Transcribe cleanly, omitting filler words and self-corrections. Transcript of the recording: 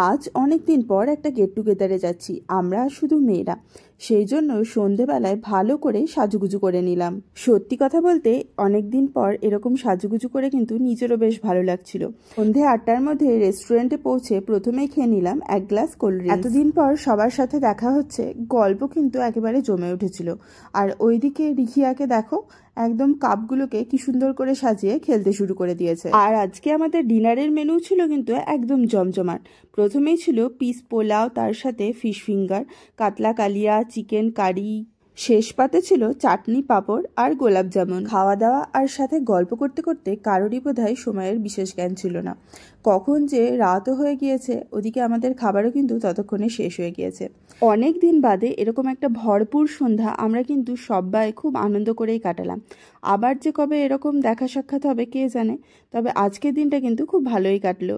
আজ অনেক দিন পর একটা গেট টুগেদারে যাচ্ছি, আমরা শুধু মেয়েরা। সেই জন্য সন্ধেবেলায় ভালো করে সাজুগুজু করে নিলাম। সত্যি কথা বলতে অনেক দিন পর এরকম সাজুগুজু করে কিন্তু নিজেরও বেশ ভালো লাগছিল। সন্ধে 8টার মধ্যে রেস্টুরেন্টে পৌঁছে প্রথমেই খেয়ে নিলাম এক গ্লাস কোল্ড ড্রিঙ্কস। এতদিন পর সবার সাথে দেখা হচ্ছে, গল্প কিন্তু একেবারে জমে উঠেছিল। আর ওইদিকে রিখিয়াকে দেখো, একদম কাপগুলোকে কি সুন্দর করে সাজিয়ে খেলতে শুরু করে দিয়েছে। আর আজকে আমাদের ডিনারের মেনু ছিল কিন্তু একদম জমজমাট। প্রথমেই ছিল পিস পোলাও, তার সাথে ফিশ ফিঙ্গার, কাতলা কালিয়া, চিকেন কারি, শেষ পাতে ছিল চাটনি, পাঁপড় আর গোলাপ জামুন। খাওয়া দাওয়া আর সাথে গল্প করতে করতে কারোরই বোধহয় সময়ের বিশেষ জ্ঞান ছিল না। কখন যে রাতও হয়ে গিয়েছে, ওদিকে আমাদের খাবারও কিন্তু ততক্ষণে শেষ হয়ে গিয়েছে। অনেক দিন বাদে এরকম একটা ভরপুর সন্ধ্যা আমরা কিন্তু সবাই খুব আনন্দ করেই কাটালাম। আবার যে কবে এরকম দেখা সাক্ষাৎ হবে কে জানে, তবে আজকের দিনটা কিন্তু খুব ভালোই কাটলো।